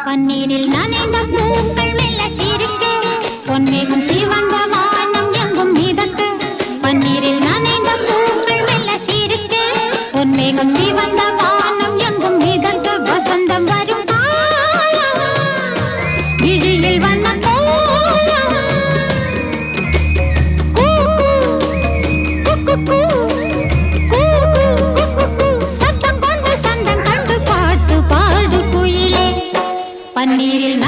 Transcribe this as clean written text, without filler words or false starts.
பன்னீரில் நனைந்த பூக்கள் மெல்ல சிரிக்க பொன்மேகம் சிவந்த வானம் எங்கும் மிதக்க பன்னீரில் நனைந்த பூக்கள் மெல்ல சிரிக்க பொன்மேகம் சிவந்த வானம் எங்கும் மிதக்க வசந்தம் வரும் காலம் விழியில் வண்ண கோலம் கூ கூ கூ கூ சத்தம் கொண்டு சந்தம் கண்டு பாட்டு பாடு குயிலே பன்னீரில்